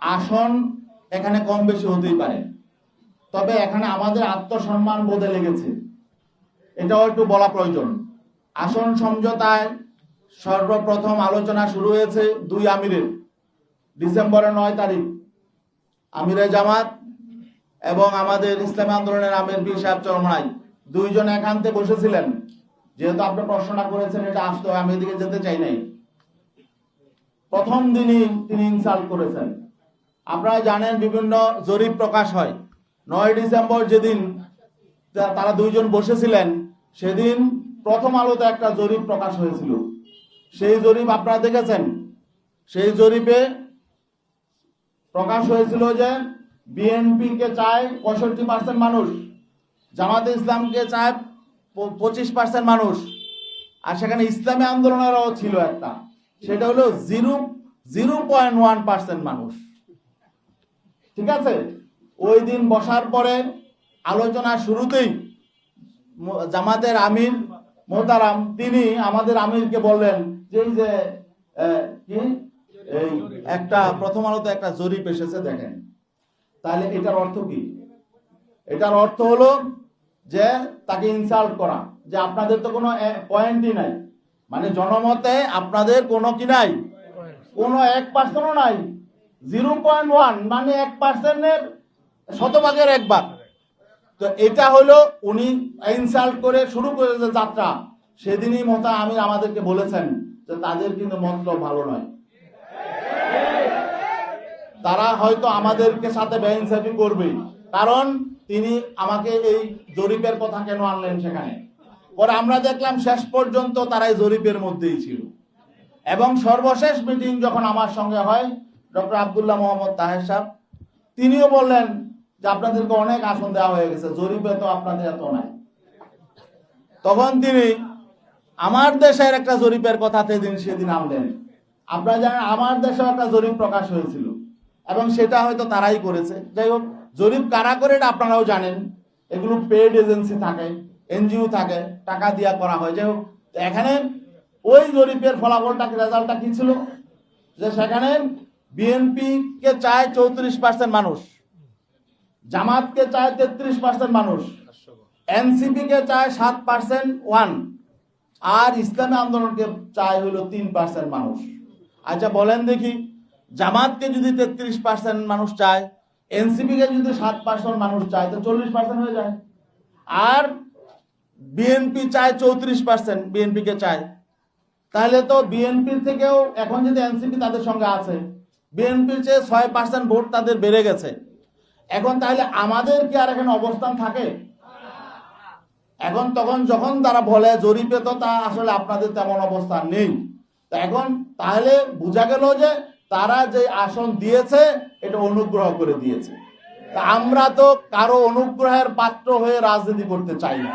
আসন এখানে কম বেশি হতেই পারে, তবে এখানে আমাদের আত্মসম্মান বোধে লেগেছে, এটাও একটু বলা প্রয়োজন। আসন সমঝোতায় সর্বপ্রথম আলোচনা শুরু হয়েছে 2 আমিরের, ডিসেম্বরের 9 তারিখ আমিরে জামাত এবং আমাদের ইসলামী আন্দোলনের আমির পীর সাহেব চরমনাই দুইজন একান্তে বসেছিলেন। যেহেতু আপনি প্রশ্নটা করেছেন, এটা আসতে আমি এদিকে যেতে চাই নাই। প্রথম দিনই তিনি ইনসাল্ট করেছেন। আপনারা জানেন বিভিন্ন জরিপ প্রকাশ হয়। 9 ডিসেম্বর যেদিন তারা দুইজন বসেছিলেন, সেদিন প্রথম আলোতে একটা জরিপ প্রকাশ হয়েছিল। সেই জরিপ আপনারা দেখেছেন। সেই জরিপে প্রকাশ হয়েছিল যে বিএনপি কে চায় 65% মানুষ, জামাতে ইসলামকে চায় 25% মানুষ, আর সেখানে ইসলামী আন্দোলনেরও ছিল একটা, সেটা হলো 0.1% মানুষ। ঠিক আছে, ওই দিন বসার পরে আলোচনা শুরুতেই জামাতের আমির মোহতারাম তিনি আমাদের আমিরকে বললেন যে এই যে এই একটা প্রথম আলোতে একটা জরিপ এসেছে দেখেন। তাহলে এটার অর্থ কি? এটার অর্থ হলো যে তাকে ইনসাল্ট করা, যে আপনাদের তো কোনো পয়েন্টই নাই, মানে জনমতে আপনাদের কোনো কি নাই, কোনো 1%ও নাই। 0.1 মানে 1%-এর শতভাগের 1 ভাগ। তো এটা হলো উনি ইনসাল্ট করে শুরু করেছে যাত্রা। সেদিনই মোতা আমির আমাদেরকে বলেছেন যে তাদের কিন্তু মতলব ভালো নয়, তারা হয়তো আমাদেরকে সাথে বেইনসাফি করবে। কারণ তিনি আমাকে এই জরিপের কথা কেন আনলেন সেখানে, পরে আমরা দেখলাম শেষ পর্যন্ত তারা এই জরিপের মধ্যেই ছিল। এবং সর্বশেষ মিটিং যখন আমার সঙ্গে হয়, ডক্টর আব্দুল্লাহ মোহাম্মদ তাহের সাহেব তিনিও বললেন যে আপনাদেরকে অনেক আসন দেওয়া হয়ে গেছে, জরিপে তো আপনাদের এত নাই। তখন তিনি আমার দেশের একটা জরিপের কথা সেদিন আনলেন। আপনারা জানেন আমার দেশেও একটা জরিপ প্রকাশ হয়েছিল এবং সেটা হয়তো তারাই করেছে। যাই হোক, জরিপ কারা করে এটা আপনারাও জানেন। এগুলো পেড এজেন্সি থাকে, এনজিও থাকে, টাকা দিয়া করা হয়। যাই হোক, এখানে ওই জরিপের ফলাফলটা রেজাল্টটা কি ছিল, যে সেখানে বিএনপি কে চায় 34% মানুষ, জামাতকে চায় 33% মানুষ, এনসিপি কে চায় 7% আর ইসলামী আন্দোলনকে চায় হলো 3% মানুষ। আচ্ছা বলেন দেখি, জামাতকে যদি 33% মানুষ চায়, এনসিপি কে যদি 7% মানুষ চায়, তো 40% হয়ে যায়। আর বিএনপি চায় 34%, বিএনপি কে চায়, তাহলে তো বিএনপির থেকেও এখন যদি এনসিপি তাদের সঙ্গে আছে, বিএনপির চেয়ে 6% ভোট তাদের বেড়ে গেছে। এখন তাহলে আমাদের কি আর এখানে অবস্থান থাকে? এখন তখন যখন তারা বলে জরিপে তো তা আসলে আপনাদের তেমন অবস্থান নেই, এখন তাহলে বোঝা গেল যে তারা যে আসন দিয়েছে এটা অনুগ্রহ করে দিয়েছে। তা আমরা তো কারো অনুগ্রহের পাত্র হয়ে রাজনীতি করতে চাই না।